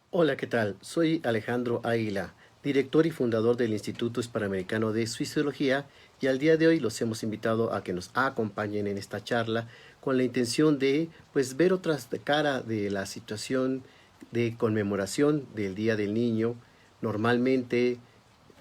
Hola, ¿qué tal? Soy Alejandro Águila, director y fundador del Instituto Hispanoamericano de Suicidología, y al día de hoy los hemos invitado a que nos acompañen en esta charla con la intención de ver otras cara de la situación de conmemoración del Día del Niño. Normalmente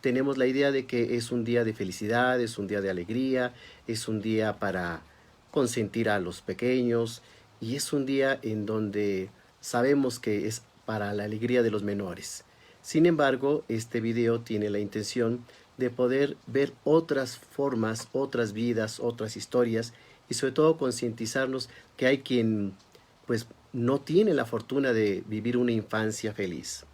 tenemos la idea de que es un día de felicidad, es un día de alegría, es un día para consentir a los pequeños y es un día en donde sabemos que es para la alegría de los menores. Sin embargo, este video tiene la intención de poder ver otras formas, otras vidas, otras historias y sobre todo concientizarnos que hay quien no tiene la fortuna de vivir una infancia feliz.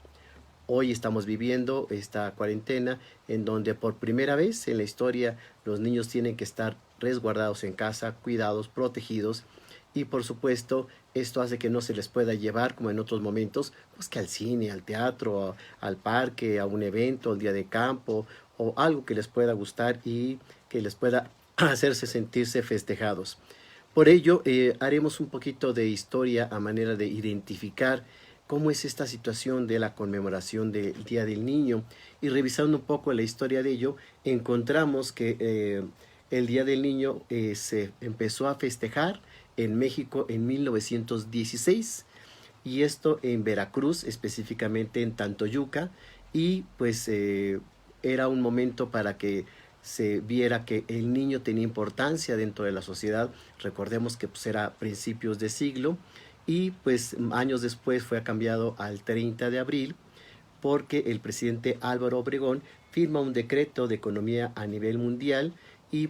Hoy estamos viviendo esta cuarentena en donde por primera vez en la historia los niños tienen que estar resguardados en casa, cuidados, protegidos, y por supuesto esto hace que no se les pueda llevar como en otros momentos, pues que al cine, al teatro, al parque, a un evento, al día de campo o algo que les pueda gustar y que les pueda hacerse sentirse festejados. Por ello, haremos un poquito de historia a manera de identificar cómo es esta situación de la conmemoración del Día del Niño, y revisando un poco la historia de ello, encontramos que el Día del Niño se empezó a festejar en México en 1916, y esto en Veracruz, específicamente en Tantoyuca, y era un momento para que se viera que el niño tenía importancia dentro de la sociedad. Recordemos que era principios de siglo, y años después fue cambiado al 30 de abril porque el presidente Álvaro Obregón firma un decreto de economía a nivel mundial, y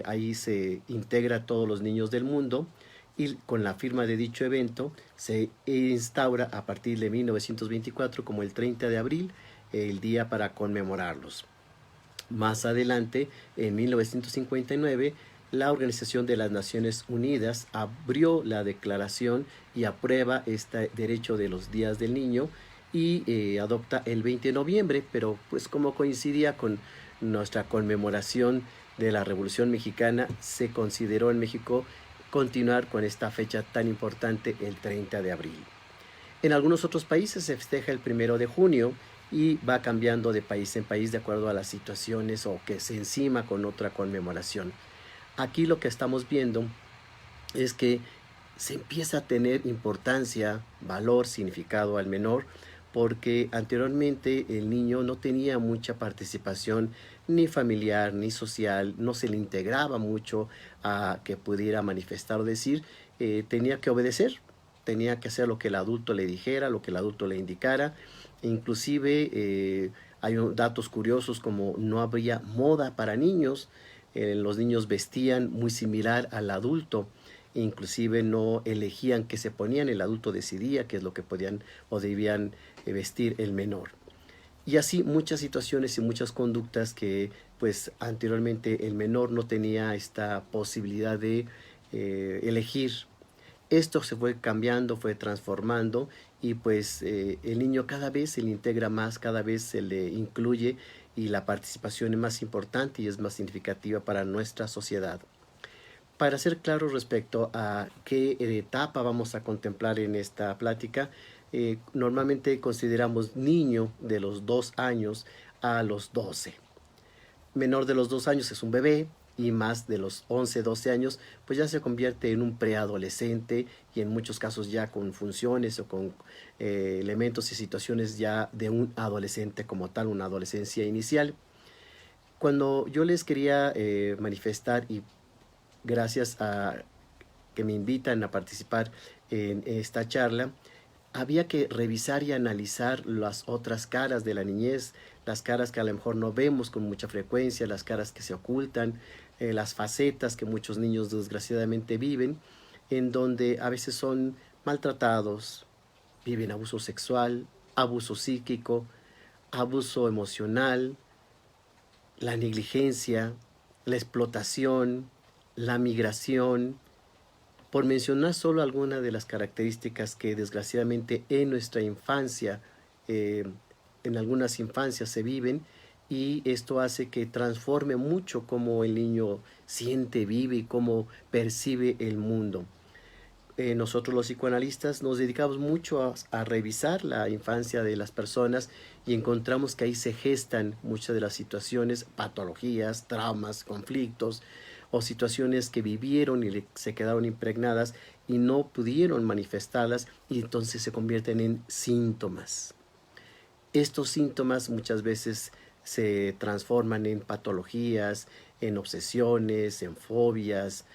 ahí se integra a todos los niños del mundo, y con la firma de dicho evento se instaura a partir de 1924 como el 30 de abril el día para conmemorarlos. Más adelante, en 1959, la Organización de las Naciones Unidas abrió la declaración y aprueba este derecho de los días del niño, y adopta el 20 de noviembre, pero pues como coincidía con nuestra conmemoración de la Revolución Mexicana, se consideró en México continuar con esta fecha tan importante el 30 de abril. En algunos otros países se festeja el 1 de junio, y va cambiando de país en país de acuerdo a las situaciones o que se encima con otra conmemoración. Aquí lo que estamos viendo es que se empieza a tener importancia, valor, significado al menor, porque anteriormente el niño no tenía mucha participación ni familiar ni social, no se le integraba mucho a que pudiera manifestar o decir, tenía que obedecer, tenía que hacer lo que el adulto le dijera, lo que el adulto le indicara. Inclusive hay datos curiosos como no habría moda para niños, los niños vestían muy similar al adulto, inclusive no elegían qué se ponían, el adulto decidía qué es lo que podían o debían vestir el menor. Y así muchas situaciones y muchas conductas que anteriormente el menor no tenía esta posibilidad de elegir. Esto se fue cambiando, fue transformando, y el niño cada vez se le integra más, cada vez se le incluye, y la participación es más importante y es más significativa para nuestra sociedad. Para ser claros respecto a qué etapa vamos a contemplar en esta plática, normalmente consideramos niño de los 2 años a los 12. Menor de los 2 años es un bebé, y más de los 11, 12 años, pues ya se convierte en un preadolescente, y en muchos casos ya con funciones o con elementos y situaciones ya de un adolescente como tal, una adolescencia inicial. Cuando yo les quería manifestar, y gracias a que me invitan a participar en esta charla, había que revisar y analizar las otras caras de la niñez, las caras que a lo mejor no vemos con mucha frecuencia, las caras que se ocultan, las facetas que muchos niños desgraciadamente viven, en donde a veces son maltratados, viven abuso sexual, abuso psíquico, abuso emocional, la negligencia, la explotación, la migración, por mencionar solo algunas de las características que desgraciadamente en nuestra infancia, eh, en algunas infancias se viven, y esto hace que transforme mucho cómo el niño siente, vive y cómo percibe el mundo. nosotros los psicoanalistas nos dedicamos mucho a revisar la infancia de las personas y encontramos que ahí se gestan muchas de las situaciones, patologías, traumas, conflictos o situaciones que vivieron y se quedaron impregnadas y no pudieron manifestarlas y entonces se convierten en síntomas. Estos síntomas muchas veces se transforman en patologías, en obsesiones, en fobias,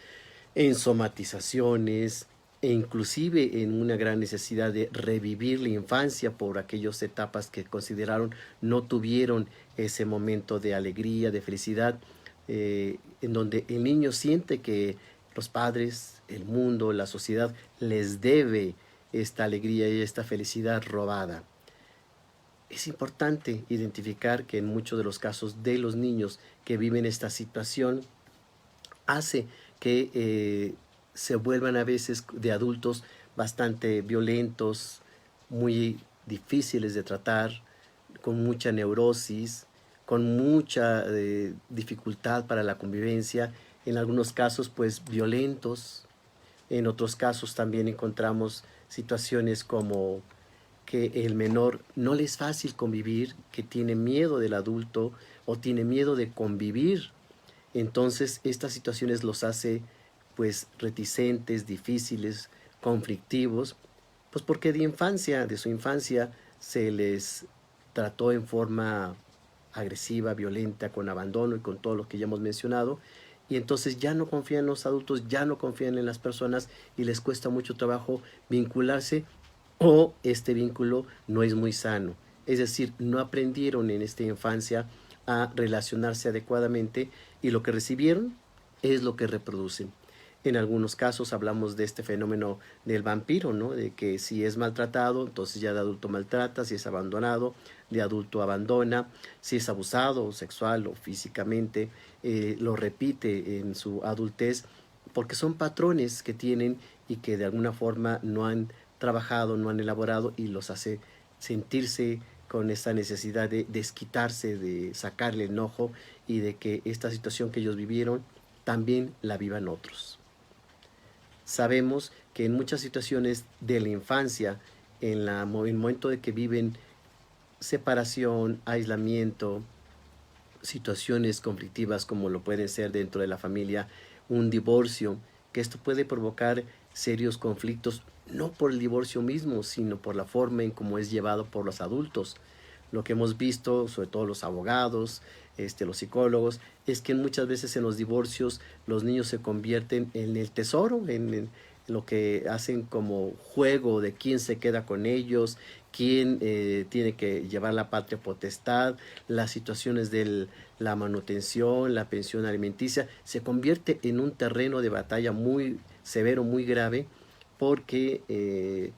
en somatizaciones e inclusive en una gran necesidad de revivir la infancia por aquellas etapas que consideraron no tuvieron ese momento de alegría, de felicidad, en donde el niño siente que los padres, el mundo, la sociedad les debe esta alegría y esta felicidad robada. Es importante identificar que en muchos de los casos de los niños que viven esta situación hace que se vuelvan a veces de adultos bastante violentos, muy difíciles de tratar, con mucha neurosis, con mucha dificultad para la convivencia, en algunos casos pues violentos, en otros casos también encontramos situaciones como que el menor no le es fácil convivir, que tiene miedo del adulto o tiene miedo de convivir. Entonces estas situaciones los hace pues reticentes, difíciles, conflictivos, pues porque de su infancia, se les trató en forma agresiva, violenta, con abandono y con todo lo que ya hemos mencionado, y entonces ya no confían en los adultos, ya no confían en las personas y les cuesta mucho trabajo vincularse o este vínculo no es muy sano. Es decir, no aprendieron en esta infancia a relacionarse adecuadamente y lo que recibieron es lo que reproducen. En algunos casos hablamos de este fenómeno del vampiro, ¿no? De que si es maltratado, entonces ya de adulto maltrata, si es abandonado, de adulto abandona, si es abusado sexual o físicamente, lo repite en su adultez, porque son patrones que tienen y que de alguna forma no han trabajado, no han elaborado y los hace sentirse con esa necesidad de desquitarse, de sacarle el enojo y de que esta situación que ellos vivieron también la vivan otros. Sabemos que en muchas situaciones de la infancia, en el momento de que viven separación, aislamiento, situaciones conflictivas como lo pueden ser dentro de la familia, un divorcio, que esto puede provocar serios conflictos, no por el divorcio mismo, sino por la forma en cómo es llevado por los adultos. Lo que hemos visto, sobre todo los abogados, los psicólogos, es que muchas veces en los divorcios los niños se convierten en el tesoro, en lo que hacen como juego de quién se queda con ellos, quién tiene que llevar la patria potestad, las situaciones de la manutención, la pensión alimenticia, se convierte en un terreno de batalla muy severo, muy grave, porque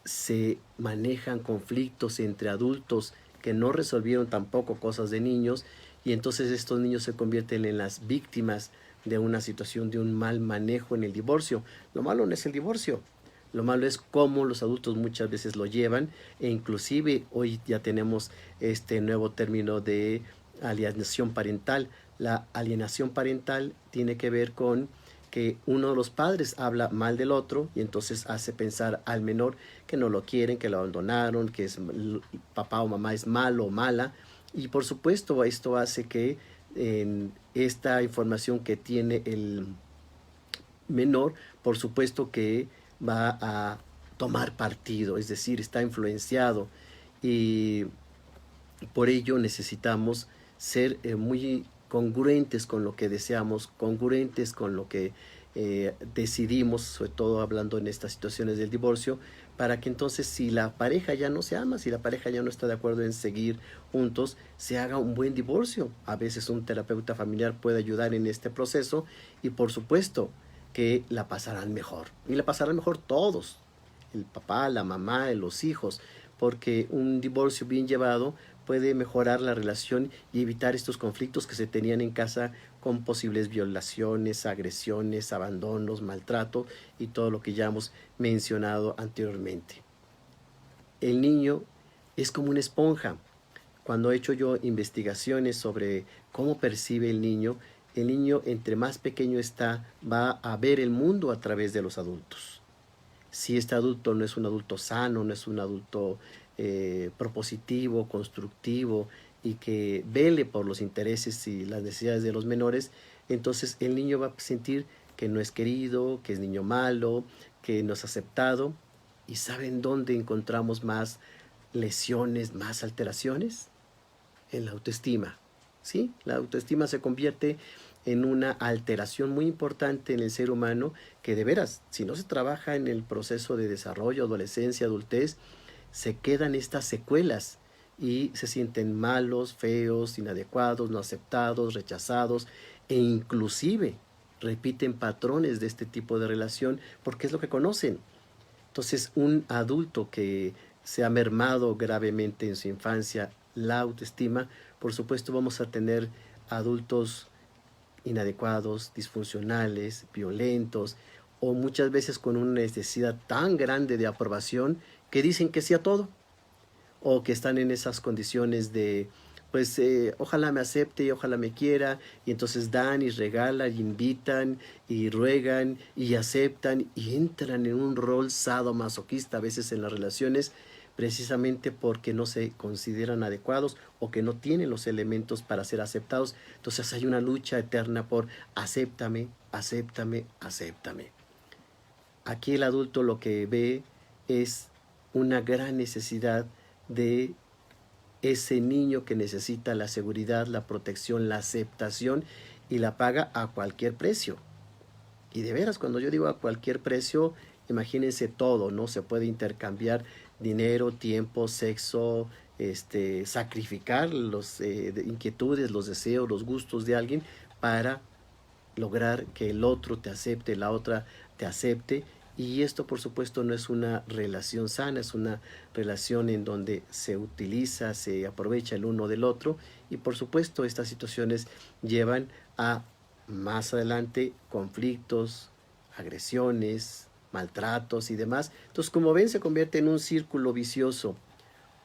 se manejan conflictos entre adultos que no resolvieron tampoco cosas de niños y entonces estos niños se convierten en las víctimas de una situación de un mal manejo en el divorcio. Lo malo no es el divorcio, lo malo es cómo los adultos muchas veces lo llevan e inclusive hoy ya tenemos este nuevo término de alienación parental. La alienación parental tiene que ver con que uno de los padres habla mal del otro y entonces hace pensar al menor que no lo quieren, que lo abandonaron, que papá o mamá es malo o mala. Y por supuesto esto hace que en esta información que tiene el menor, por supuesto que va a tomar partido, es decir, está influenciado y por ello necesitamos ser muy congruentes con lo que deseamos, congruentes con lo que decidimos, sobre todo hablando en estas situaciones del divorcio, para que entonces si la pareja ya no se ama, si la pareja ya no está de acuerdo en seguir juntos, se haga un buen divorcio. A veces un terapeuta familiar puede ayudar en este proceso y por supuesto que la pasarán mejor. Y la pasarán mejor todos, el papá, la mamá, los hijos, porque un divorcio bien llevado puede mejorar la relación y evitar estos conflictos que se tenían en casa con posibles violaciones, agresiones, abandonos, maltrato y todo lo que ya hemos mencionado anteriormente. El niño es como una esponja. Cuando he hecho yo investigaciones sobre cómo percibe el niño entre más pequeño está, va a ver el mundo a través de los adultos. Si este adulto no es un adulto sano, no es un adulto propositivo, constructivo y que vele por los intereses y las necesidades de los menores, entonces el niño va a sentir que no es querido, que es niño malo, que no es aceptado. ¿Y saben dónde encontramos más lesiones, más alteraciones? En la autoestima. ¿Sí? La autoestima se convierte en una alteración muy importante en el ser humano que de veras, si no se trabaja en el proceso de desarrollo, adolescencia, adultez, se quedan estas secuelas y se sienten malos, feos, inadecuados, no aceptados, rechazados e inclusive repiten patrones de este tipo de relación porque es lo que conocen. Entonces, un adulto que se ha mermado gravemente en su infancia la autoestima, por supuesto vamos a tener adultos inadecuados, disfuncionales, violentos, o muchas veces con una necesidad tan grande de aprobación que dicen que sí a todo, o que están en esas condiciones de, pues, ojalá me acepte y ojalá me quiera, y entonces dan y regalan, y invitan, y ruegan, y aceptan, y entran en un rol sadomasoquista a veces en las relaciones, precisamente porque no se consideran adecuados o que no tienen los elementos para ser aceptados. Entonces hay una lucha eterna por acéptame, acéptame, acéptame. Aquí el adulto lo que ve es una gran necesidad de ese niño que necesita la seguridad, la protección, la aceptación y la paga a cualquier precio. Y de veras, cuando yo digo a cualquier precio, imagínense todo, ¿no? Se puede intercambiar dinero, tiempo, sexo, sacrificar los inquietudes, los deseos, los gustos de alguien para lograr que el otro te acepte, la otra te acepte. Y esto, por supuesto, no es una relación sana, es una relación en donde se utiliza, se aprovecha el uno del otro. Y por supuesto, estas situaciones llevan a más adelante conflictos, agresiones, maltratos y demás. Entonces, como ven, se convierte en un círculo vicioso.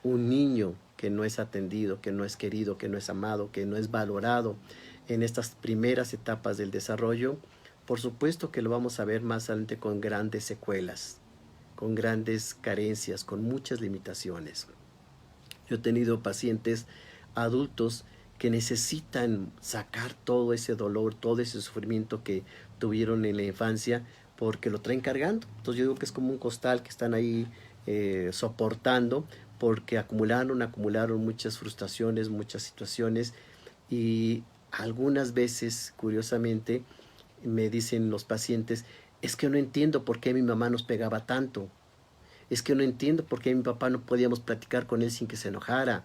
Un niño que no es atendido, que no es querido, que no es amado, que no es valorado en estas primeras etapas del desarrollo, por supuesto que lo vamos a ver más adelante con grandes secuelas, con grandes carencias, con muchas limitaciones. Yo he tenido pacientes adultos que necesitan sacar todo ese dolor, todo ese sufrimiento que tuvieron en la infancia porque lo traen cargando. Entonces yo digo que es como un costal que están ahí soportando porque acumularon muchas frustraciones, muchas situaciones y algunas veces, curiosamente, me dicen los pacientes, es que no entiendo por qué mi mamá nos pegaba tanto, es que no entiendo por qué mi papá no podíamos platicar con él sin que se enojara,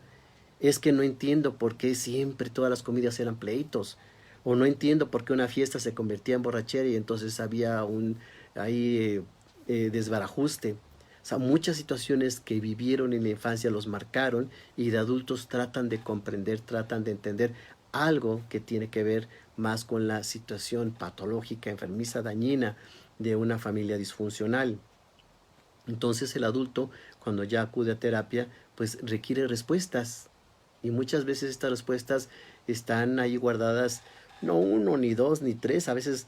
es que no entiendo por qué siempre todas las comidas eran pleitos, o no entiendo por qué una fiesta se convertía en borrachera y entonces había un ahí desbarajuste. O sea, muchas situaciones que vivieron en la infancia los marcaron y de adultos tratan de comprender, tratan de entender algo que tiene que ver más con la situación patológica, enfermiza, dañina de una familia disfuncional. Entonces el adulto, cuando ya acude a terapia, pues requiere respuestas. Y muchas veces estas respuestas están ahí guardadas, no uno, ni dos, ni tres, a veces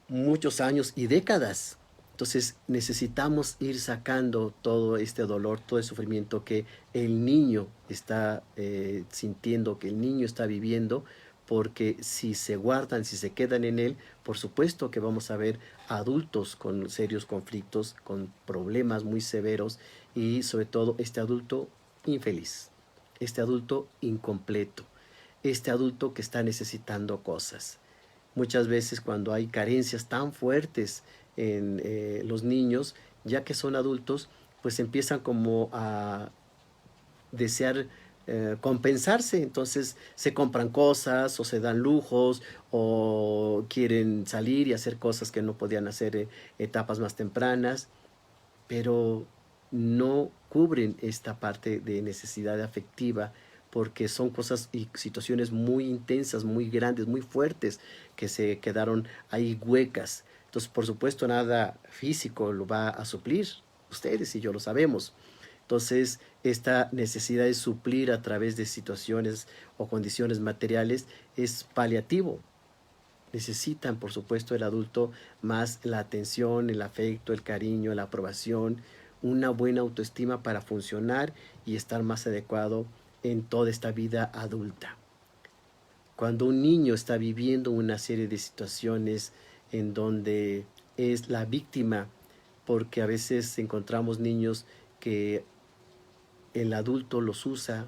muchos años y décadas. Entonces necesitamos ir sacando todo este dolor, todo el sufrimiento que el niño está sintiendo, que el niño está viviendo, porque si se guardan, si se quedan en él, por supuesto que vamos a ver adultos con serios conflictos, con problemas muy severos y sobre todo este adulto infeliz, este adulto incompleto, este adulto que está necesitando cosas. Muchas veces cuando hay carencias tan fuertes en los niños, ya que son adultos, pues empiezan como a desear compensarse, entonces se compran cosas o se dan lujos o quieren salir y hacer cosas que no podían hacer en etapas más tempranas, pero no cubren esta parte de necesidad afectiva porque son cosas y situaciones muy intensas, muy grandes, muy fuertes que se quedaron ahí huecas. Entonces, por supuesto, nada físico lo va a suplir. Ustedes y yo lo sabemos. Entonces, esta necesidad de suplir a través de situaciones o condiciones materiales es paliativo. necesitan, por supuesto, el adulto más la atención, el afecto, el cariño, la aprobación, una buena autoestima para funcionar y estar más adecuado en toda esta vida adulta. Cuando un niño está viviendo una serie de situaciones en donde es la víctima, porque a veces encontramos niños que el adulto los usa,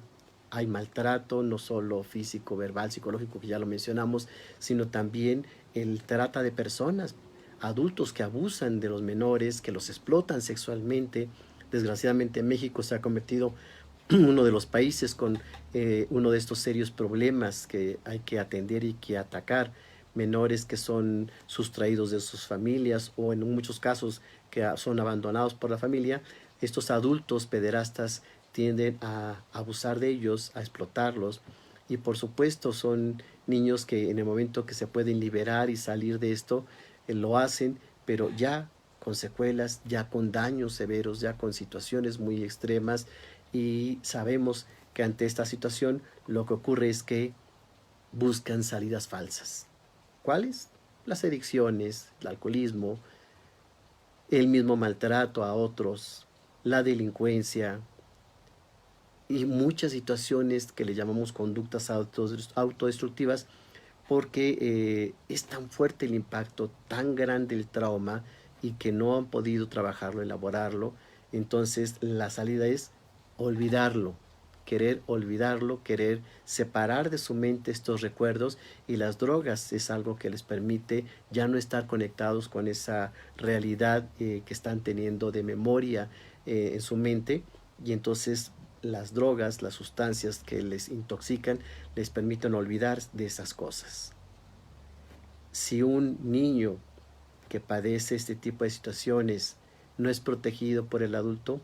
hay maltrato, no solo físico, verbal, psicológico, que ya lo mencionamos, sino también el trata de personas, adultos que abusan de los menores, que los explotan sexualmente. Desgraciadamente México se ha convertido uno de los países con uno de estos serios problemas que hay que atender y que atacar. Menores que son sustraídos de sus familias o en muchos casos que son abandonados por la familia. Estos adultos pederastas tienden a abusar de ellos, a explotarlos, y por supuesto son niños que en el momento que se pueden liberar y salir de esto, lo hacen, pero ya con secuelas, ya con daños severos, ya con situaciones muy extremas, y sabemos que ante esta situación lo que ocurre es que buscan salidas falsas. ¿Cuáles? Las adicciones, el alcoholismo, el mismo maltrato a otros, la delincuencia y muchas situaciones que le llamamos conductas autodestructivas, porque es tan fuerte el impacto, tan grande el trauma, y que no han podido trabajarlo, elaborarlo. Entonces la salida es olvidarlo, querer separar de su mente estos recuerdos, y las drogas es algo que les permite ya no estar conectados con esa realidad que están teniendo de memoria en su mente, y entonces las drogas, las sustancias que les intoxican, les permiten olvidar de esas cosas. Si un niño que padece este tipo de situaciones no es protegido por el adulto,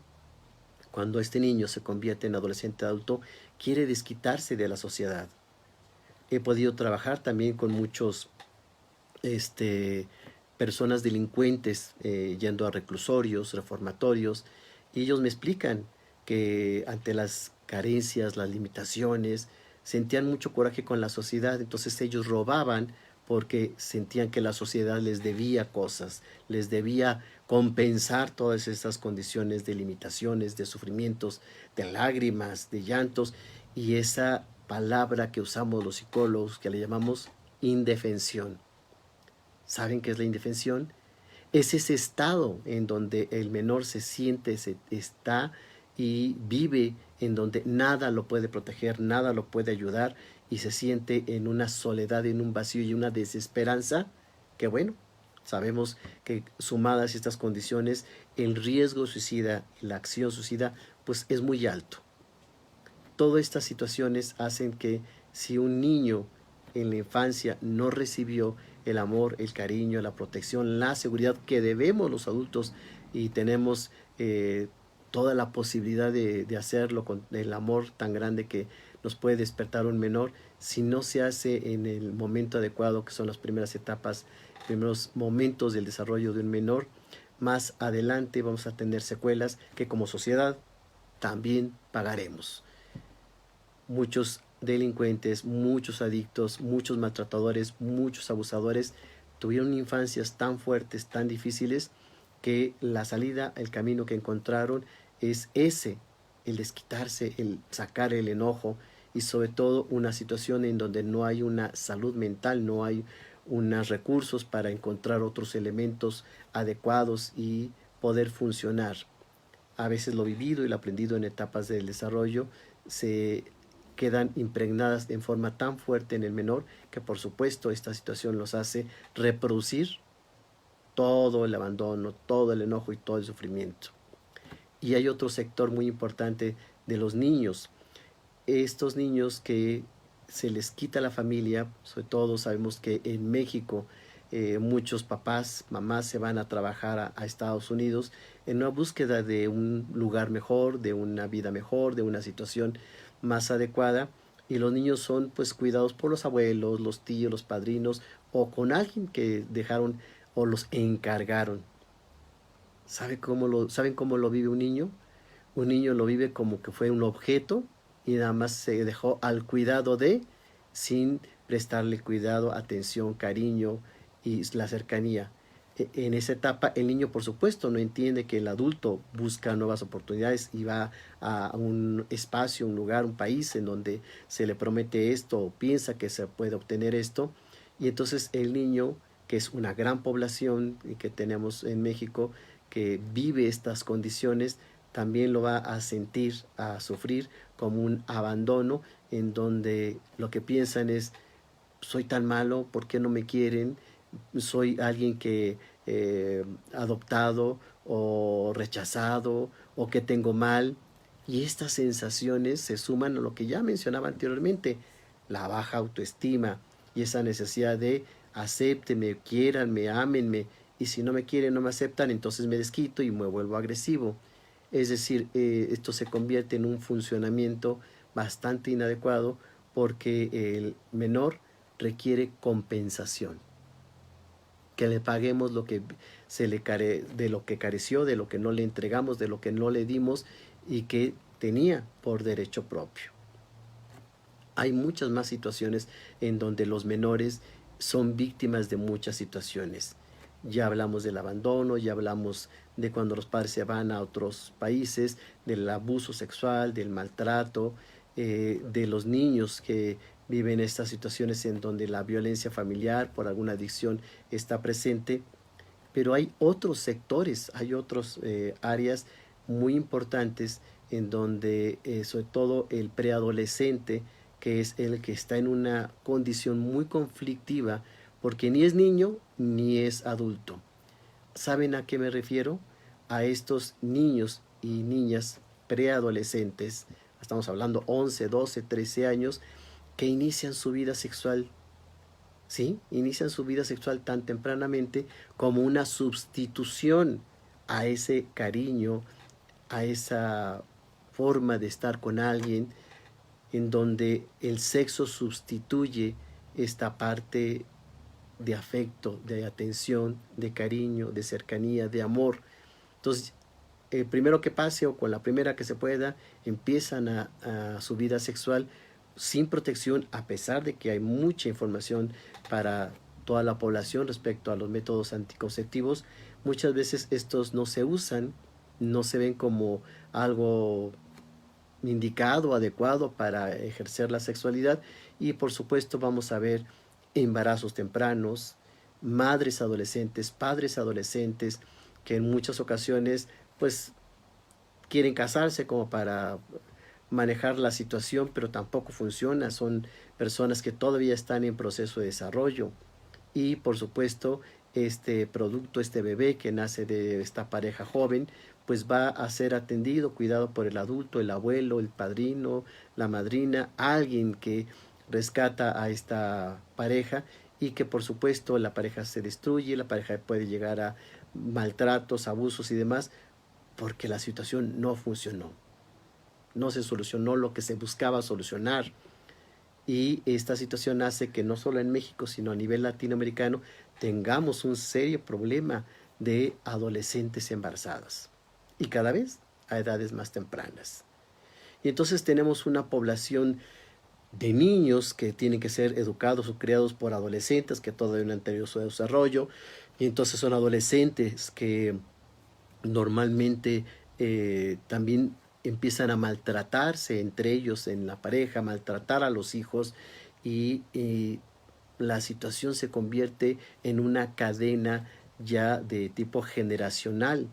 cuando este niño se convierte en adolescente adulto, quiere desquitarse de la sociedad. He podido trabajar también con muchos personas delincuentes yendo a reclusorios, reformatorios, y ellos me explican que ante las carencias, las limitaciones, sentían mucho coraje con la sociedad. Entonces ellos robaban porque sentían que la sociedad les debía cosas, les debía compensar todas esas condiciones de limitaciones, de sufrimientos, de lágrimas, de llantos, y esa palabra que usamos los psicólogos, que le llamamos indefensión. ¿Saben qué es la indefensión? Es ese estado en donde el menor se siente, está y vive, en donde nada lo puede proteger, nada lo puede ayudar, y se siente en una soledad, en un vacío y una desesperanza, que bueno, sabemos que sumadas estas condiciones, el riesgo suicida, la acción suicida, pues es muy alto. Todas estas situaciones hacen que si un niño en la infancia no recibió el amor, el cariño, la protección, la seguridad que debemos los adultos, y tenemos toda la posibilidad de hacerlo con el amor tan grande que nos puede despertar un menor, si no se hace en el momento adecuado, que son las primeras etapas, primeros momentos del desarrollo de un menor, más adelante vamos a tener secuelas que como sociedad también pagaremos. Muchos delincuentes, muchos adictos, muchos maltratadores, muchos abusadores tuvieron infancias tan fuertes, tan difíciles, que la salida, el camino que encontraron es ese, el desquitarse, el sacar el enojo, y sobre todo una situación en donde no hay una salud mental, no hay unos recursos para encontrar otros elementos adecuados y poder funcionar. A veces lo vivido y lo aprendido en etapas del desarrollo se quedan impregnadas en forma tan fuerte en el menor, que por supuesto esta situación los hace reproducir todo el abandono, todo el enojo y todo el sufrimiento. Y hay otro sector muy importante de los niños. Estos niños que se les quita la familia, sobre todo sabemos que en México muchos papás, mamás se van a trabajar a Estados Unidos en una búsqueda de un lugar mejor, de una vida mejor, de una situación más adecuada, y los niños son pues cuidados por los abuelos, los tíos, los padrinos, o con alguien que dejaron o los encargaron. ¿Saben cómo lo vive un niño? Un niño lo vive como que fue un objeto y nada más se dejó al cuidado de, sin prestarle cuidado, atención, cariño y la cercanía. En esa etapa el niño por supuesto no entiende que el adulto busca nuevas oportunidades y va a un espacio, un lugar, un país en donde se le promete esto o piensa que se puede obtener esto, y entonces el niño, que es una gran población que tenemos en México, que vive estas condiciones, también lo va a sentir, a sufrir como un abandono, en donde lo que piensan es: soy tan malo, ¿por qué no me quieren? Soy alguien que adoptado o rechazado, o que tengo mal. Y estas sensaciones se suman a lo que ya mencionaba anteriormente: la baja autoestima y esa necesidad de acéptenme, quiéranme, ámenme, y si no me quieren, no me aceptan, entonces me desquito y me vuelvo agresivo. Es decir, esto se convierte en un funcionamiento bastante inadecuado, porque el menor requiere compensación, que le paguemos lo que de lo que careció, de lo que no le entregamos, de lo que no le dimos y que tenía por derecho propio. Hay muchas más situaciones en donde los menores son víctimas de muchas situaciones. Ya hablamos del abandono, ya hablamos de cuando los padres se van a otros países, del abuso sexual, del maltrato, de los niños que viven estas situaciones en donde la violencia familiar por alguna adicción está presente. Pero hay otros sectores, hay otras áreas muy importantes en donde sobre todo el preadolescente, que es el que está en una condición muy conflictiva, porque ni es niño ni es adulto. ¿Saben a qué me refiero? A estos niños y niñas preadolescentes, estamos hablando 11, 12, 13 años, que inician su vida sexual. ¿Sí? Inician su vida sexual tan tempranamente como una sustitución a ese cariño, a esa forma de estar con alguien, en donde el sexo sustituye esta parte de afecto, de atención, de cariño, de cercanía, de amor. Entonces, el primero que pase o con la primera que se pueda, empiezan a su vida sexual sin protección, a pesar de que hay mucha información para toda la población respecto a los métodos anticonceptivos. Muchas veces estos no se usan, no se ven como algo indicado, adecuado para ejercer la sexualidad, y por supuesto vamos a ver embarazos tempranos, madres adolescentes, padres adolescentes, que en muchas ocasiones pues quieren casarse como para manejar la situación, pero tampoco funciona. Son personas que todavía están en proceso de desarrollo, y por supuesto este producto, este bebé que nace de esta pareja joven, pues va a ser atendido, cuidado por el adulto, el abuelo, el padrino, la madrina, alguien que rescata a esta pareja, y que por supuesto la pareja se destruye, la pareja puede llegar a maltratos, abusos y demás, porque la situación no funcionó, no se solucionó lo que se buscaba solucionar. Y esta situación hace que no solo en México, sino a nivel latinoamericano, tengamos un serio problema de adolescentes embarazadas, y cada vez a edades más tempranas. Y entonces tenemos una población de niños que tienen que ser educados o criados por adolescentes que todavía no han tenido su desarrollo, y entonces son adolescentes que normalmente también empiezan a maltratarse entre ellos en la pareja, maltratar a los hijos, y la situación se convierte en una cadena ya de tipo generacional.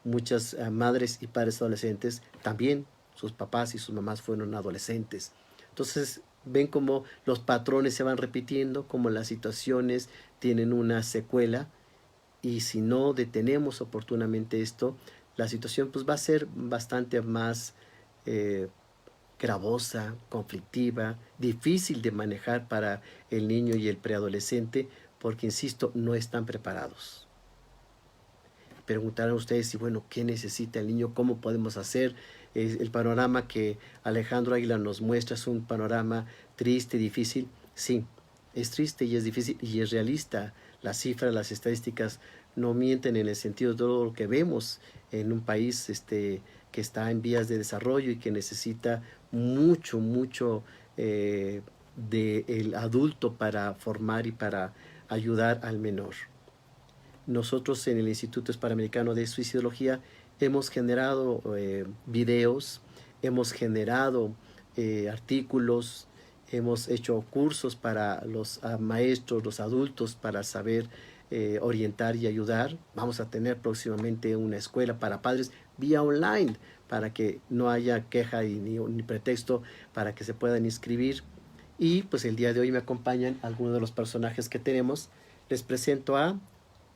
Muchas madres y padres adolescentes también, sus papás y sus mamás fueron adolescentes. Entonces ven cómo los patrones se van repitiendo, cómo las situaciones tienen una secuela, y si no detenemos oportunamente esto, la situación pues va a ser bastante más eh, gravosa, conflictiva, difícil de manejar para el niño y el preadolescente, porque insisto, no están preparados. Preguntarán ustedes si, bueno, ¿qué necesita el niño? ¿Cómo podemos hacer? El panorama que Alejandro Águila nos muestra es un panorama triste, difícil. Sí, es triste y es difícil y es realista. Las cifras, las estadísticas no mienten, en el sentido de todo lo que vemos en un país que está en vías de desarrollo y que necesita mucho, mucho del adulto para formar y para ayudar al menor. Nosotros en el Instituto Hispanoamericano de Suicidología hemos generado videos, hemos generado artículos, hemos hecho cursos para los maestros, los adultos, para saber orientar y ayudar. Vamos a tener próximamente una escuela para padres vía online, para que no haya queja ni pretexto para que se puedan inscribir. Y pues el día de hoy me acompañan algunos de los personajes que tenemos. Les presento a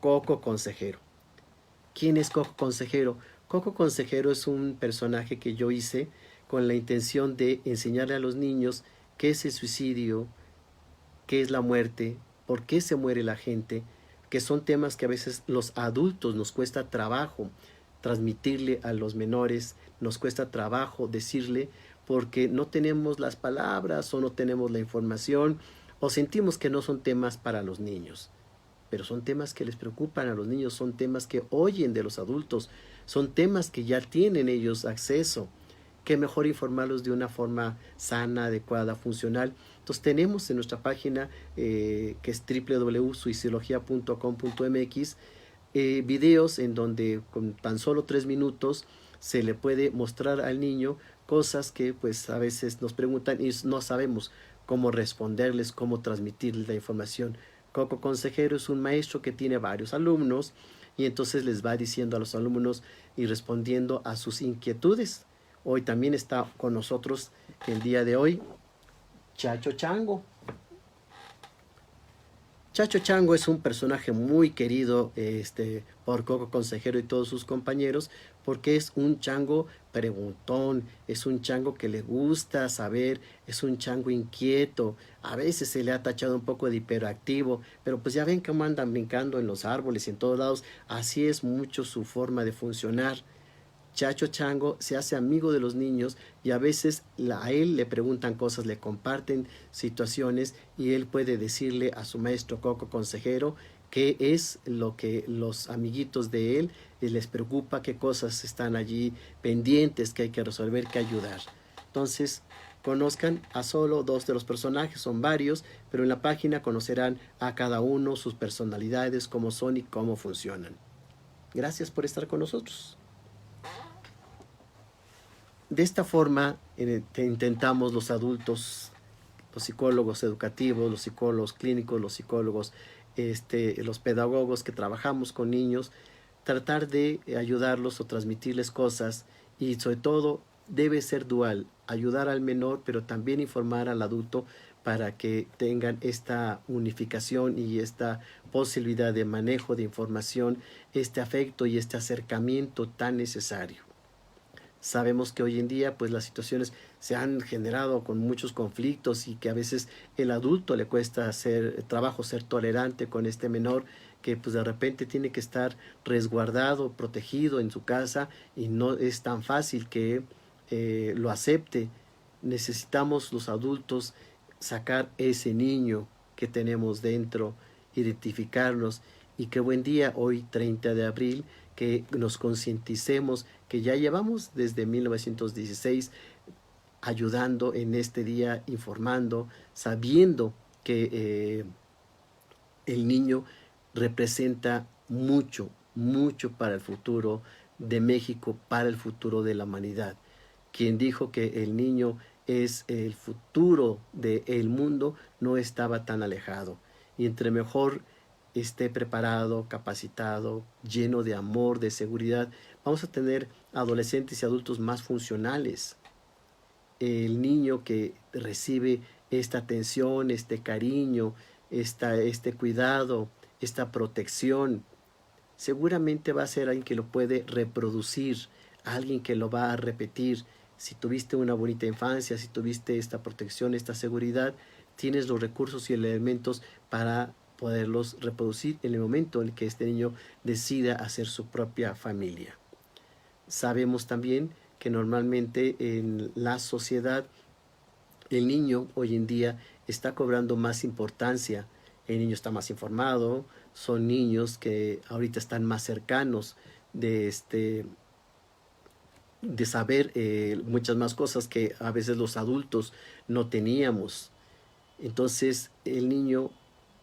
Coco Consejero. ¿Quién es Coco Consejero? Coco Consejero es un personaje que yo hice con la intención de enseñarle a los niños qué es el suicidio, qué es la muerte, por qué se muere la gente, que son temas que a veces los adultos nos cuesta trabajo transmitirle a los menores, nos cuesta trabajo decirle porque no tenemos las palabras o no tenemos la información o sentimos que no son temas para los niños. Pero son temas que les preocupan a los niños, son temas que oyen de los adultos, son temas que ya tienen ellos acceso. Qué mejor informarlos de una forma sana, adecuada, funcional. Entonces tenemos en nuestra página que es www.suicidología.com.mx videos en donde con tan solo 3 minutos se le puede mostrar al niño cosas que pues a veces nos preguntan y no sabemos cómo responderles, cómo transmitirles la información. Coco Consejero es un maestro que tiene varios alumnos y entonces les va diciendo a los alumnos y respondiendo a sus inquietudes. Hoy también está con nosotros el día de hoy Chacho Chango. Chacho Chango es un personaje muy querido por Coco Consejero y todos sus compañeros porque es un chango preguntón, es un chango que le gusta saber, es un chango inquieto. A veces se le ha tachado un poco de hiperactivo, pero pues ya ven cómo andan brincando en los árboles y en todos lados. Así es mucho su forma de funcionar. Chacho Chango se hace amigo de los niños y a veces a él le preguntan cosas, le comparten situaciones y él puede decirle a su maestro Coco Consejero qué es lo que los amiguitos de él les preocupa, qué cosas están allí pendientes que hay que resolver, que ayudar. Entonces, conozcan a solo 2 de los personajes, son varios, pero en la página conocerán a cada uno, sus personalidades, cómo son y cómo funcionan. Gracias por estar con nosotros. De esta forma intentamos los adultos, los psicólogos educativos, los psicólogos clínicos, los psicólogos, los pedagogos que trabajamos con niños, tratar de ayudarlos o transmitirles cosas y sobre todo debe ser dual, ayudar al menor pero también informar al adulto para que tengan esta unificación y esta posibilidad de manejo de información, este afecto y este acercamiento tan necesario. Sabemos que hoy en día pues las situaciones se han generado con muchos conflictos y que a veces el adulto le cuesta hacer trabajo ser tolerante con este menor que pues de repente tiene que estar resguardado, protegido en su casa y no es tan fácil que lo acepte. Necesitamos los adultos sacar ese niño que tenemos dentro, identificarnos y qué buen día hoy 30 de abril que nos concienticemos que ya llevamos desde 1916 ayudando en este día, informando, sabiendo que el niño representa mucho, mucho para el futuro de México, para el futuro de la humanidad. Quien dijo que el niño es el futuro del mundo no estaba tan alejado. Y entre mejor esté preparado, capacitado, lleno de amor, de seguridad, vamos a tener adolescentes y adultos más funcionales. El niño que recibe esta atención, este cariño, este cuidado, esta protección, seguramente va a ser alguien que lo puede reproducir, alguien que lo va a repetir. Si tuviste una bonita infancia, si tuviste esta protección, esta seguridad, tienes los recursos y elementos para poderlos reproducir en el momento en que este niño decida hacer su propia familia. Sabemos también que normalmente en la sociedad el niño hoy en día está cobrando más importancia. El niño está más informado, son niños que ahorita están más cercanos de saber muchas más cosas que a veces los adultos no teníamos. Entonces el niño,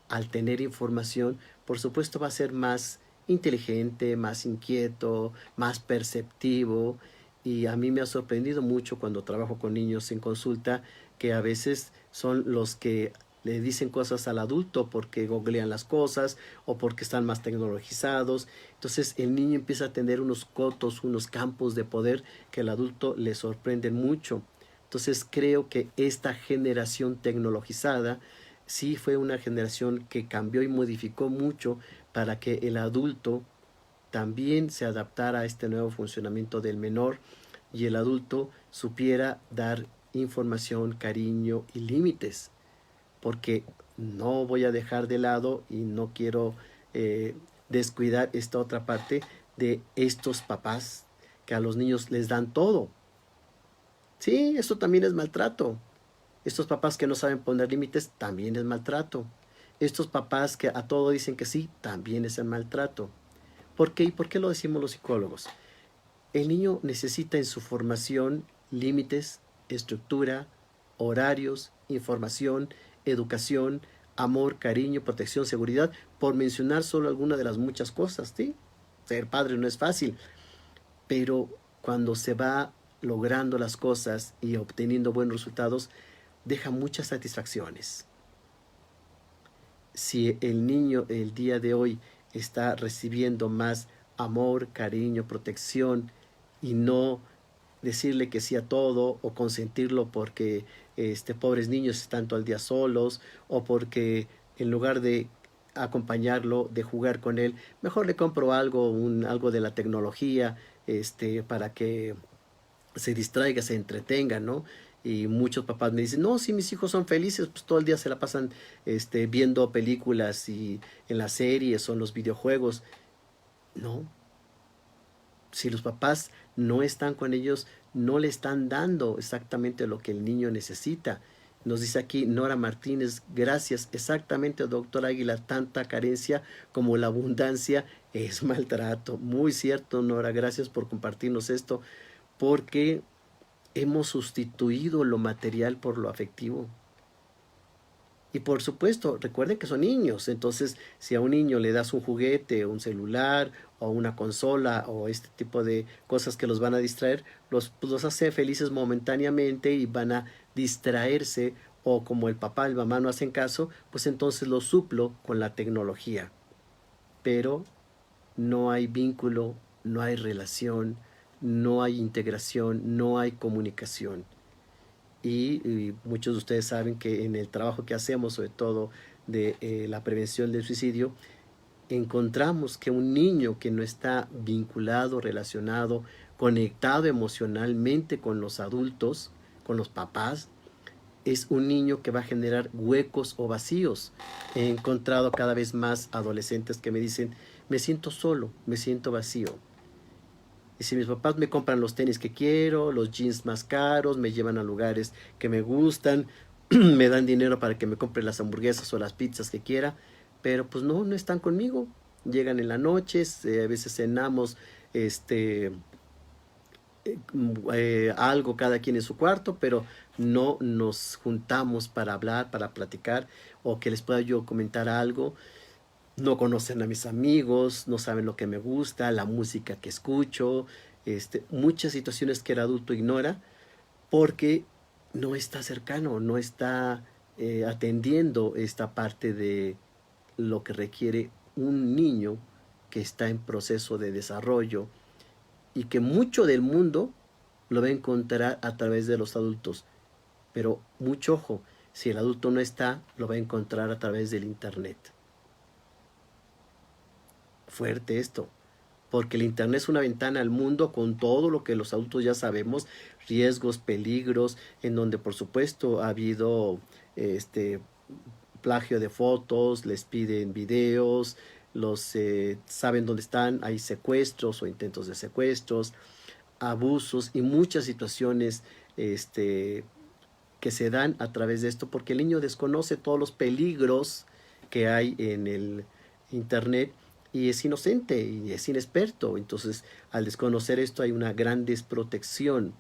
al tener información, por supuesto va a ser más inteligente, más inquieto, más perceptivo. Y a mí me ha sorprendido mucho cuando trabajo con niños en consulta, que a veces son los que le dicen cosas al adulto porque googlean las cosas o porque están más tecnologizados. Entonces el niño empieza a tener unos cotos, unos campos de poder que al adulto le sorprenden mucho. Entonces creo que esta generación tecnologizada sí fue una generación que cambió y modificó mucho para que el adulto también se adaptara a este nuevo funcionamiento del menor y el adulto supiera dar información, cariño y límites, porque no voy a dejar de lado y no quiero eh, descuidar esta otra parte de estos papás que a los niños les dan todo. Sí, esto también es maltrato. Estos papás que no saben poner límites también es maltrato. Estos papás que a todo dicen que sí, también es el maltrato. ¿Por qué? ¿Y por qué lo decimos los psicólogos? El niño necesita en su formación límites, estructura, horarios, información, educación, amor, cariño, protección, seguridad, por mencionar solo alguna de las muchas cosas, ¿sí? Ser padre no es fácil, pero cuando se va logrando las cosas y obteniendo buenos resultados, deja muchas satisfacciones. Si el niño el día de hoy está recibiendo más amor, cariño, protección y no decirle que sí a todo o consentirlo porque pobres niños están todo el día solos o porque en lugar de acompañarlo, de jugar con él, mejor le compro algo, algo de la tecnología, para que se distraiga, se entretenga, ¿no? Y muchos papás me dicen, no, si mis hijos son felices, pues todo el día se la pasan viendo películas y en las series o en los videojuegos. No, si los papás no están con ellos, no le están dando exactamente lo que el niño necesita. Nos dice aquí Nora Martínez, gracias, exactamente, doctor Águila, tanta carencia como la abundancia es maltrato. Muy cierto, Nora, gracias por compartirnos esto, porque hemos sustituido lo material por lo afectivo. Y por supuesto, recuerden que son niños, entonces si a un niño le das un juguete, un celular o una consola o este tipo de cosas que los van a distraer, pues los hace felices momentáneamente y van a distraerse, o como el papá y el mamá no hacen caso, pues entonces los suplo con la tecnología. Pero no hay vínculo, no hay relación, no hay integración, no hay comunicación. Y muchos de ustedes saben que en el trabajo que hacemos, sobre todo de la prevención del suicidio, encontramos que un niño que no está vinculado, relacionado, conectado emocionalmente con los adultos, con los papás, es un niño que va a generar huecos o vacíos. He encontrado cada vez más adolescentes que me dicen, me siento solo, me siento vacío. Y si mis papás me compran los tenis que quiero, los jeans más caros, me llevan a lugares que me gustan, me dan dinero para que me compre las hamburguesas o las pizzas que quiera, pero pues no, no están conmigo. Llegan en la noche, a veces cenamos este, algo cada quien en su cuarto, pero no nos juntamos para hablar, para platicar o que les pueda yo comentar algo. No conocen a mis amigos, no saben lo que me gusta, la música que escucho, muchas situaciones que el adulto ignora porque no está cercano, no está atendiendo esta parte de lo que requiere un niño que está en proceso de desarrollo y que mucho del mundo lo va a encontrar a través de los adultos. Pero mucho ojo, si el adulto no está, lo va a encontrar a través del internet. Fuerte esto, porque el internet es una ventana al mundo con todo lo que los adultos ya sabemos, riesgos, peligros, en donde por supuesto ha habido plagio de fotos, les piden videos, los saben dónde están, hay secuestros o intentos de secuestros, abusos y muchas situaciones que se dan a través de esto, porque el niño desconoce todos los peligros que hay en el internet y es inocente y es inexperto. Entonces, al desconocer esto hay una gran desprotección.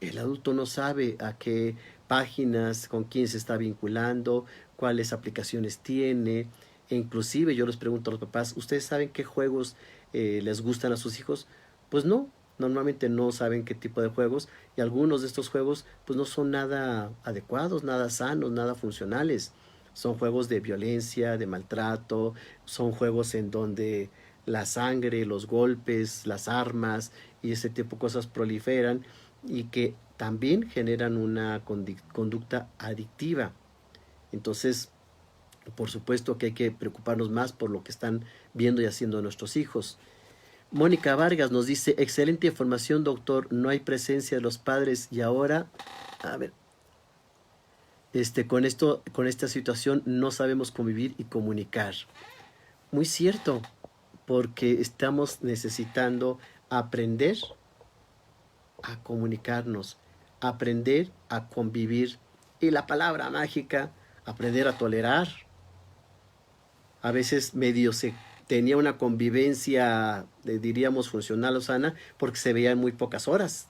El adulto no sabe a qué páginas, con quién se está vinculando, cuáles aplicaciones tiene. E inclusive yo les pregunto a los papás, ¿ustedes saben qué juegos les gustan a sus hijos? Pues no, normalmente no saben qué tipo de juegos, y algunos de estos juegos pues no son nada adecuados, nada sanos, nada funcionales. Son juegos de violencia, de maltrato, son juegos en donde la sangre, los golpes, las armas y ese tipo de cosas proliferan y que también generan una conducta adictiva. Entonces, por supuesto que hay que preocuparnos más por lo que están viendo y haciendo nuestros hijos. Mónica Vargas nos dice, excelente información, doctor, no hay presencia de los padres y ahora, a ver, con esta situación no sabemos convivir y comunicar. Muy cierto, porque estamos necesitando aprender a comunicarnos, aprender a convivir. Y la palabra mágica, aprender a tolerar. A veces medio se tenía una convivencia, diríamos, funcional o sana, porque se veían muy pocas horas.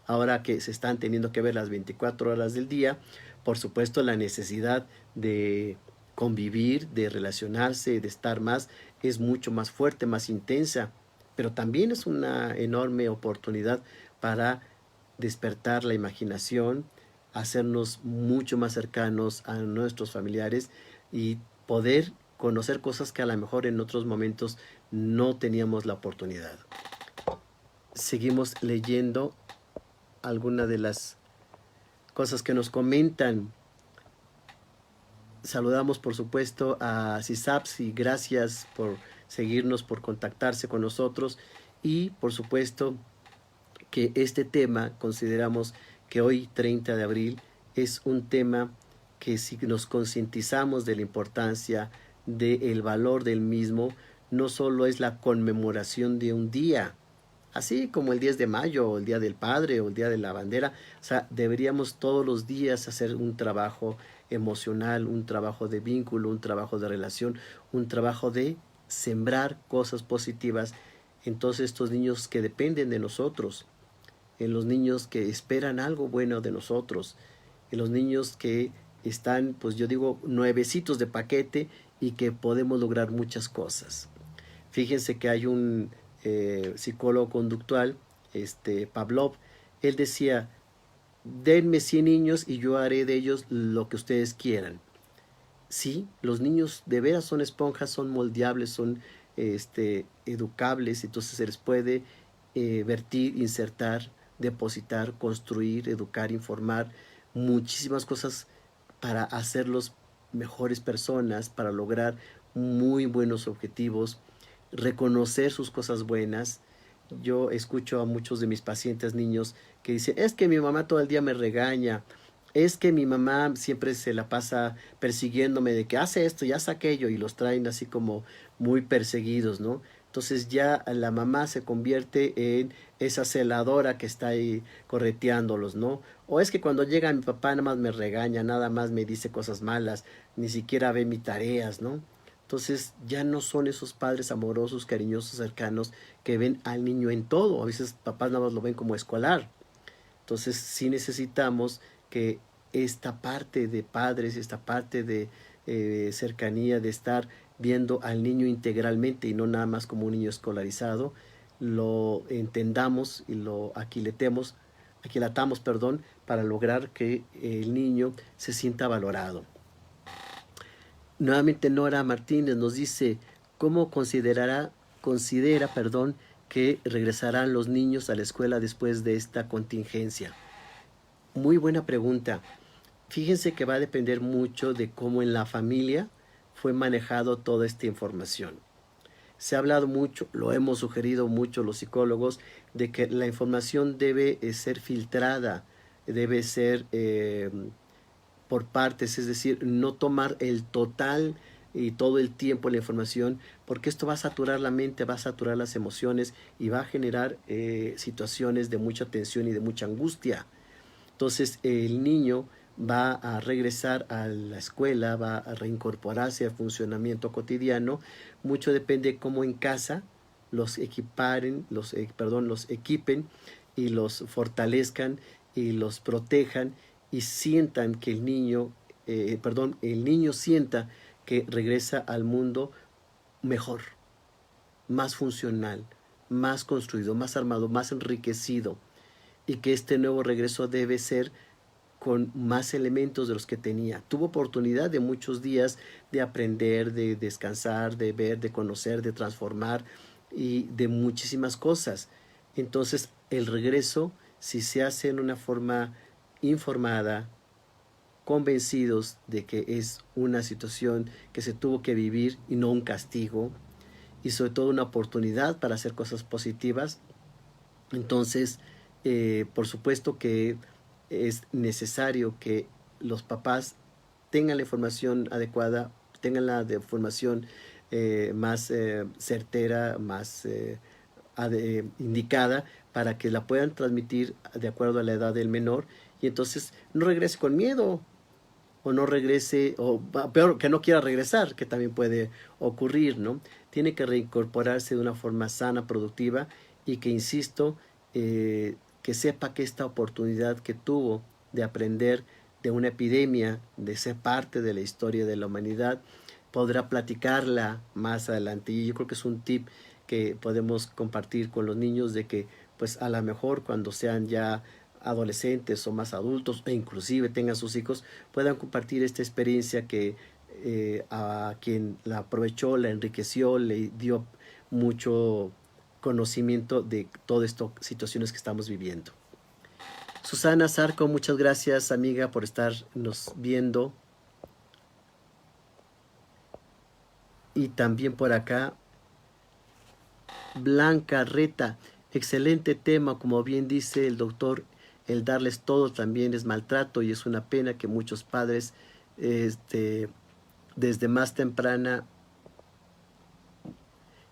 Ahora que se están teniendo que ver las 24 horas del día, por supuesto la necesidad de convivir, de relacionarse, de estar más, es mucho más fuerte, más intensa, pero también es una enorme oportunidad para despertar la imaginación, hacernos mucho más cercanos a nuestros familiares y poder conocer cosas que a lo mejor en otros momentos no teníamos la oportunidad. Seguimos leyendo algunas de las cosas que nos comentan. Saludamos por supuesto a CISAPS y gracias por seguirnos, por contactarse con nosotros, y por supuesto que este tema consideramos que hoy 30 de abril es un tema que si nos concientizamos de la importancia, del valor del mismo, no solo es la conmemoración de un día, así como el 10 de mayo o el Día del Padre o el Día de la Bandera. O sea, deberíamos todos los días hacer un trabajo emocional, un trabajo de vínculo, un trabajo de relación, un trabajo de sembrar cosas positivas en todos estos niños que dependen de nosotros, en los niños que esperan algo bueno de nosotros, en los niños que están, pues yo digo, nuevecitos de paquete y que podemos lograr muchas cosas. Fíjense que hay un psicólogo conductual, Pavlov, él decía, denme 100 niños y yo haré de ellos lo que ustedes quieran. Sí, los niños de veras son esponjas, son moldeables, son educables, entonces se les puede vertir, insertar, depositar, construir, educar, informar, muchísimas cosas para hacerlos mejores personas, para lograr muy buenos objetivos, reconocer sus cosas buenas. Yo escucho a muchos de mis pacientes niños que dicen, es que mi mamá todo el día me regaña, es que mi mamá siempre se la pasa persiguiéndome de que hace esto y hace aquello, y los traen así como muy perseguidos, ¿no? Entonces ya la mamá se convierte en esa celadora que está ahí correteándolos, ¿no? O es que cuando llega mi papá nada más me regaña, nada más me dice cosas malas, ni siquiera ve mis tareas, ¿no? Entonces ya no son esos padres amorosos, cariñosos, cercanos que ven al niño en todo. A veces papás nada más lo ven como escolar. Entonces sí necesitamos que esta parte de padres, esta parte de cercanía, de estar viendo al niño integralmente y no nada más como un niño escolarizado, lo entendamos y lo aquilatamos, perdón, para lograr que el niño se sienta valorado. Nuevamente Nora Martínez nos dice, ¿cómo considera, perdón, que regresarán los niños a la escuela después de esta contingencia? Muy buena pregunta. Fíjense que va a depender mucho de cómo en la familia fue manejado toda esta información. Se ha hablado mucho, lo hemos sugerido mucho los psicólogos, de que la información debe ser filtrada, debe ser por partes, es decir, no tomar el total y todo el tiempo la información, porque esto va a saturar la mente, va a saturar las emociones y va a generar situaciones de mucha tensión y de mucha angustia. Entonces el niño va a regresar a la escuela, va a reincorporarse al funcionamiento cotidiano. Mucho depende de cómo en casa los los equipen y los fortalezcan y los protejan y sientan que el niño sienta que regresa al mundo mejor, más funcional, más construido, más armado, más enriquecido, y que este nuevo regreso debe ser con más elementos de los que tenía. Tuvo oportunidad de muchos días de aprender, de descansar, de ver, de conocer, de transformar y de muchísimas cosas. Entonces, el regreso, si se hace en una forma informada, convencidos de que es una situación que se tuvo que vivir y no un castigo, y sobre todo una oportunidad para hacer cosas positivas, entonces, por supuesto que es necesario que los papás tengan la información adecuada, tengan la información más certera, más indicada, para que la puedan transmitir de acuerdo a la edad del menor, y entonces no regrese con miedo, o no regrese, o peor, que no quiera regresar, que también puede ocurrir, ¿no? Tiene que reincorporarse de una forma sana, productiva, y que, insisto, que sepa que esta oportunidad que tuvo de aprender de una epidemia, de ser parte de la historia de la humanidad, podrá platicarla más adelante. Y yo creo que es un tip que podemos compartir con los niños, de que pues a lo mejor cuando sean ya adolescentes o más adultos, e inclusive tengan sus hijos, puedan compartir esta experiencia que a quien la aprovechó, la enriqueció, le dio mucho conocimiento de todas estas situaciones que estamos viviendo. Susana Zarco, muchas gracias, amiga, por estarnos viendo. Y también por acá, Blanca Reta, excelente tema, como bien dice el doctor, el darles todo también es maltrato, y es una pena que muchos padres desde más temprana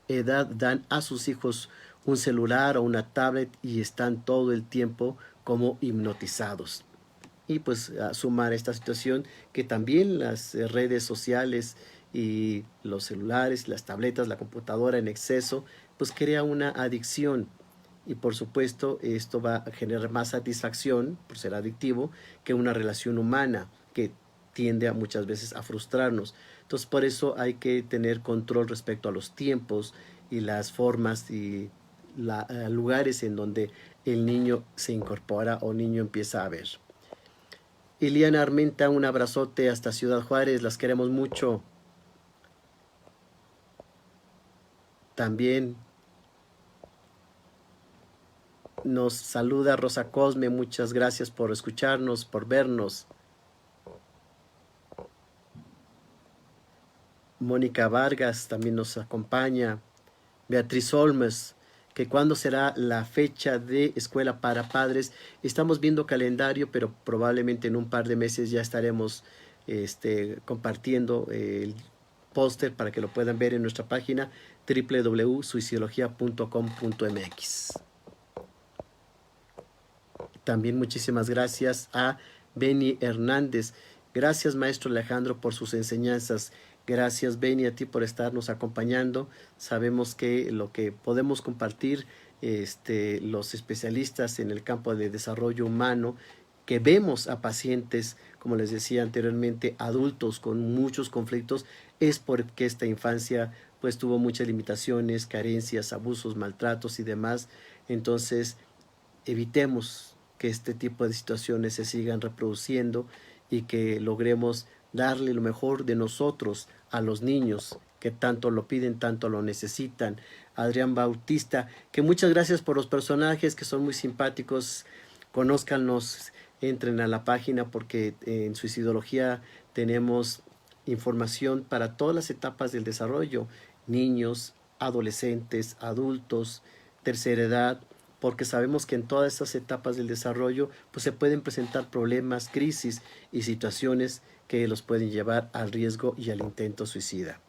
edad dan a sus hijos un celular o una tablet y están todo el tiempo como hipnotizados. Y pues a sumar esta situación, que también las redes sociales y los celulares, las tabletas, la computadora en exceso, pues crea una adicción. Y por supuesto esto va a generar más satisfacción por ser adictivo que una relación humana, que tiende a muchas veces a frustrarnos. Entonces por eso hay que tener control respecto a los tiempos y las formas y lugares en donde el niño se incorpora o niño empieza a ver. Iliana Armenta, un abrazote hasta Ciudad Juárez, las queremos mucho. También nos saluda Rosa Cosme, muchas gracias por escucharnos, por vernos. Mónica Vargas también nos acompaña. Beatriz Olmes, que cuándo será la fecha de escuela para padres. Estamos viendo calendario, pero probablemente en un par de meses ya estaremos compartiendo el póster para que lo puedan ver en nuestra página www.suicidología.com.mx. También muchísimas gracias a Beni Hernández. Gracias, maestro Alejandro, por sus enseñanzas. Gracias, Beni, a ti por estarnos acompañando. Sabemos que lo que podemos compartir los especialistas en el campo de desarrollo humano, que vemos a pacientes, como les decía anteriormente, adultos con muchos conflictos, es porque esta infancia pues tuvo muchas limitaciones, carencias, abusos, maltratos y demás. Entonces, evitemos que este tipo de situaciones se sigan reproduciendo y que logremos darle lo mejor de nosotros a los niños que tanto lo piden, tanto lo necesitan. Adrián Bautista, que muchas gracias por los personajes, que son muy simpáticos. Conózcanlos, entren a la página, porque en Suicidología tenemos información para todas las etapas del desarrollo: niños, adolescentes, adultos, tercera edad, porque sabemos que en todas estas etapas del desarrollo pues se pueden presentar problemas, crisis y situaciones que los pueden llevar al riesgo y al intento suicida.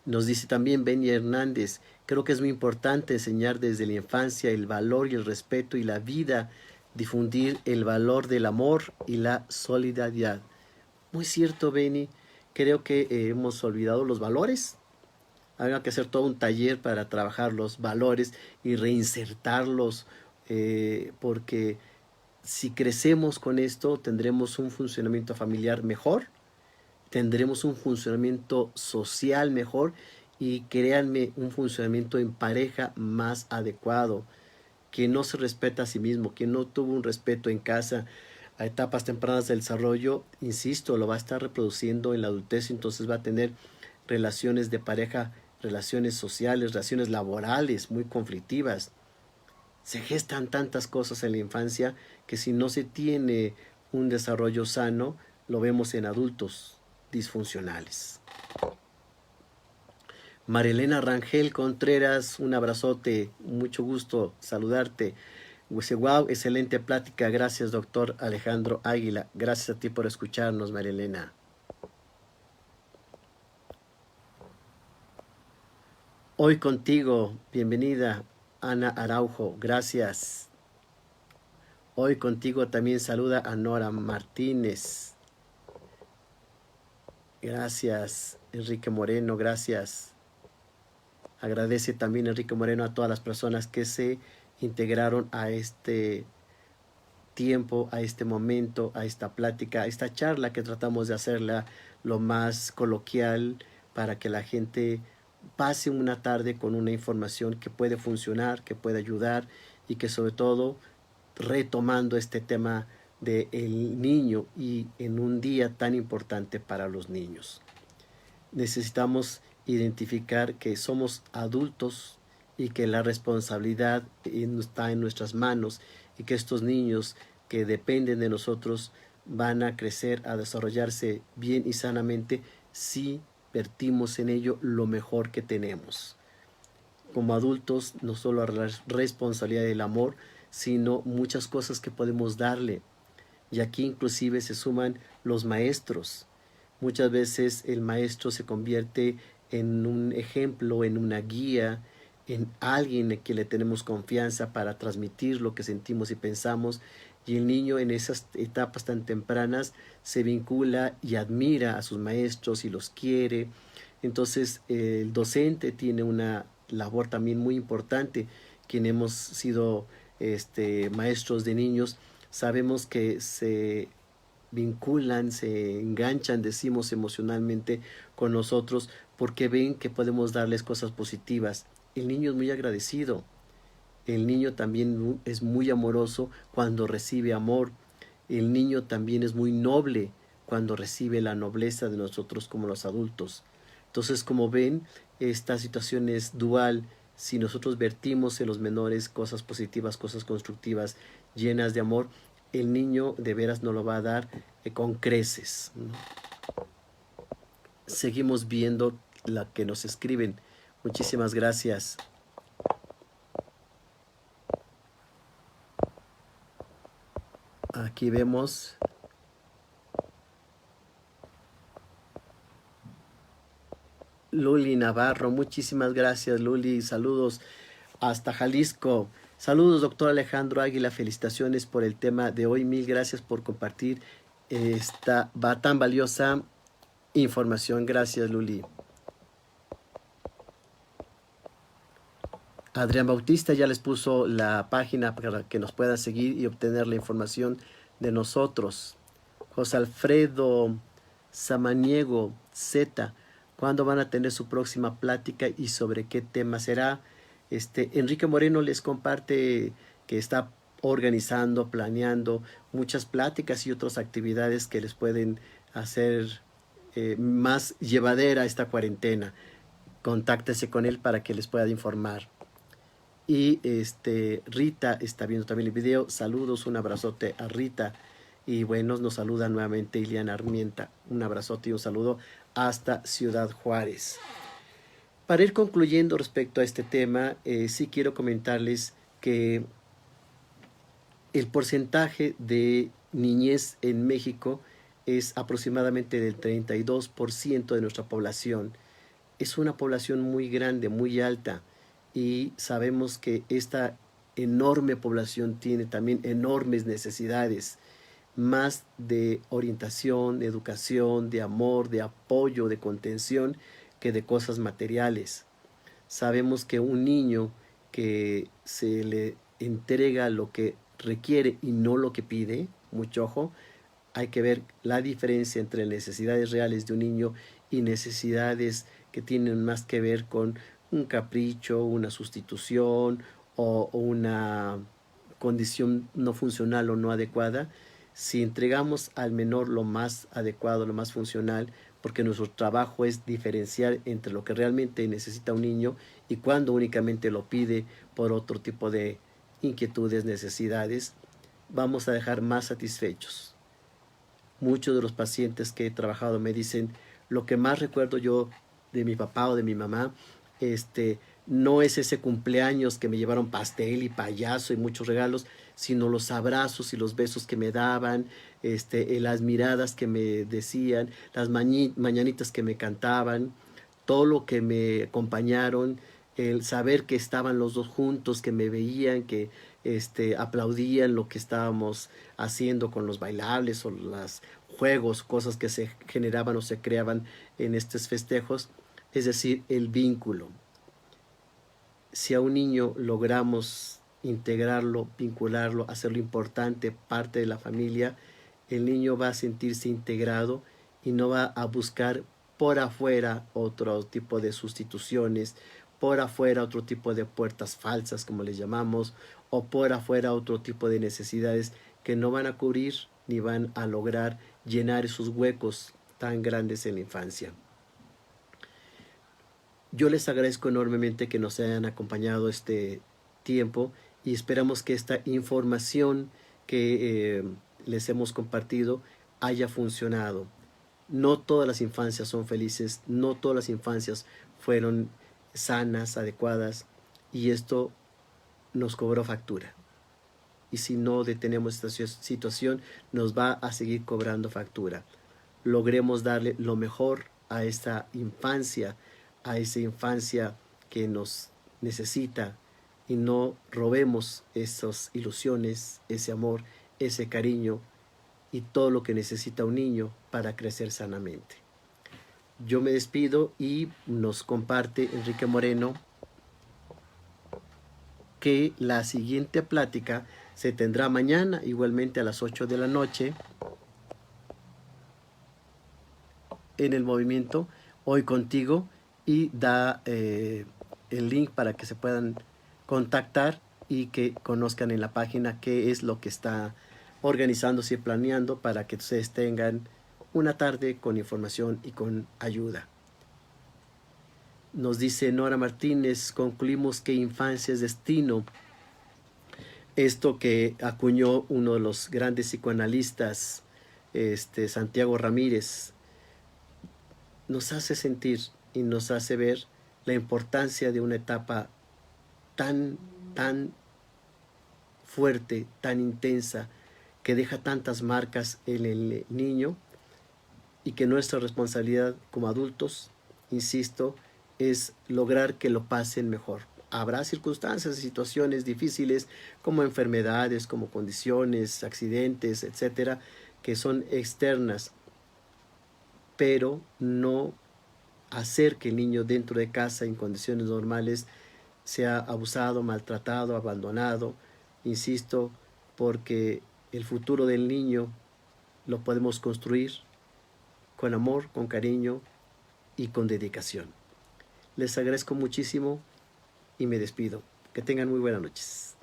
Nos dice también Beni Hernández, creo que es muy importante enseñar desde la infancia el valor y el respeto y la vida, difundir el valor del amor y la solidaridad. Muy cierto, Beni, creo que hemos olvidado los valores. Habrá que hacer todo un taller para trabajar los valores y reinsertarlos, porque si crecemos con esto, tendremos un funcionamiento familiar mejor, tendremos un funcionamiento social mejor y créanme, un funcionamiento en pareja más adecuado. Que no se respeta a sí mismo, que no tuvo un respeto en casa a etapas tempranas del desarrollo, insisto, lo va a estar reproduciendo en la adultez, entonces va a tener relaciones de pareja, relaciones sociales, relaciones laborales muy conflictivas. Se gestan tantas cosas en la infancia que si no se tiene un desarrollo sano, lo vemos en adultos disfuncionales. Marilena Rangel Contreras, un abrazote, mucho gusto saludarte. Wow, excelente plática, gracias doctor Alejandro Águila, gracias a ti por escucharnos, Marilena. Hoy contigo, bienvenida Ana Araujo, gracias. Hoy contigo también saluda a Nora Martínez. Gracias, Enrique Moreno, gracias. Agradece también Enrique Moreno a todas las personas que se integraron a este tiempo, a este momento, a esta plática, a esta charla que tratamos de hacerla lo más coloquial para que la gente pase una tarde con una información que puede funcionar, que puede ayudar y que sobre todo retomando este tema del niño y en un día tan importante para los niños. Necesitamos identificar que somos adultos y que la responsabilidad está en nuestras manos y que estos niños que dependen de nosotros van a crecer, a desarrollarse bien y sanamente si vertimos en ello lo mejor que tenemos. Como adultos, no solo la responsabilidad del amor, sino muchas cosas que podemos darle. Y aquí inclusive se suman los maestros. Muchas veces el maestro se convierte en un ejemplo, en una guía, en alguien en que le tenemos confianza para transmitir lo que sentimos y pensamos. Y el niño en esas etapas tan tempranas se vincula y admira a sus maestros y los quiere. Entonces el docente tiene una labor también muy importante. Quien hemos sido maestros de niños, sabemos que se vinculan, se enganchan, decimos emocionalmente con nosotros porque ven que podemos darles cosas positivas. El niño es muy agradecido. El niño también es muy amoroso cuando recibe amor. El niño también es muy noble cuando recibe la nobleza de nosotros como los adultos. Entonces, como ven, esta situación es dual. Si nosotros vertimos en los menores cosas positivas, cosas constructivas, llenas de amor, el niño de veras nos lo va a dar con creces, ¿no? Seguimos viendo la que nos escriben. Muchísimas gracias. Aquí vemos Luli Navarro. Muchísimas gracias, Luli. Saludos hasta Jalisco. Saludos, doctor Alejandro Águila. Felicitaciones por el tema de hoy. Mil gracias por compartir esta tan valiosa información. Gracias, Luli. Adrián Bautista ya les puso la página para que nos puedan seguir y obtener la información de nosotros. José Alfredo Samaniego Z, ¿cuándo van a tener su próxima plática y sobre qué tema será? Enrique Moreno les comparte que está organizando, planeando muchas pláticas y otras actividades que les pueden hacer más llevadera esta cuarentena. Contáctese con él para que les pueda informar. Y Rita está viendo también el video. Saludos, un abrazote a Rita. Y bueno, nos saluda nuevamente Iliana Armienta. Un abrazote y un saludo hasta Ciudad Juárez. Para ir concluyendo respecto a este tema, sí quiero comentarles que el porcentaje de niñez en México es aproximadamente del 32% de nuestra población. Es una población muy grande, muy alta, y sabemos que esta enorme población tiene también enormes necesidades, más de orientación, de educación, de amor, de apoyo, de contención, que de cosas materiales. Sabemos que un niño que se le entrega lo que requiere y no lo que pide, mucho ojo, hay que ver la diferencia entre necesidades reales de un niño y necesidades que tienen más que ver con un capricho, una sustitución o una condición no funcional o no adecuada. Si entregamos al menor lo más adecuado, lo más funcional, porque nuestro trabajo es diferenciar entre lo que realmente necesita un niño y cuando únicamente lo pide por otro tipo de inquietudes, necesidades, vamos a dejar más satisfechos. Muchos de los pacientes que he trabajado me dicen, lo que más recuerdo yo de mi papá o de mi mamá, no es ese cumpleaños que me llevaron pastel y payaso y muchos regalos, sino los abrazos y los besos que me daban, las miradas que me decían, las mañanitas que me cantaban, todo lo que me acompañaron, el saber que estaban los dos juntos, que me veían, que aplaudían lo que estábamos haciendo con los bailables o los juegos, cosas que se generaban o se creaban en estos festejos, es decir, el vínculo. Si a un niño logramos integrarlo, vincularlo, hacerlo importante, parte de la familia, el niño va a sentirse integrado y no va a buscar por afuera otro tipo de sustituciones, por afuera otro tipo de puertas falsas, como les llamamos, o por afuera otro tipo de necesidades que no van a cubrir ni van a lograr llenar esos huecos tan grandes en la infancia. Yo les agradezco enormemente que nos hayan acompañado este tiempo y esperamos que esta información que les hemos compartido haya funcionado. No todas las infancias son felices, no todas las infancias fueron sanas, adecuadas, y esto nos cobró factura. Y si no detenemos esta situación, nos va a seguir cobrando factura. Logremos darle lo mejor a esta infancia, a esa infancia que nos necesita, y no robemos esas ilusiones, ese amor, ese cariño y todo lo que necesita un niño para crecer sanamente. Yo me despido y nos comparte Enrique Moreno que la siguiente plática se tendrá mañana, igualmente a las 8 de la noche, en el movimiento Hoy Contigo, y da el link para que se puedan contactar y que conozcan en la página qué es lo que está organizándose y planeando para que ustedes tengan una tarde con información y con ayuda. Nos dice Nora Martínez, concluimos que infancia es destino. Esto que acuñó uno de los grandes psicoanalistas, Santiago Ramírez, nos hace sentir y nos hace ver la importancia de una etapa tan fuerte, tan intensa, que deja tantas marcas en el niño, y que nuestra responsabilidad como adultos, insisto, es lograr que lo pasen mejor. Habrá circunstancias y situaciones difíciles como enfermedades, como condiciones, accidentes, etcétera, que son externas, pero no hacer que el niño dentro de casa en condiciones normales sea abusado, maltratado, abandonado, insisto, porque el futuro del niño lo podemos construir con amor, con cariño y con dedicación. Les agradezco muchísimo y me despido. Que tengan muy buenas noches.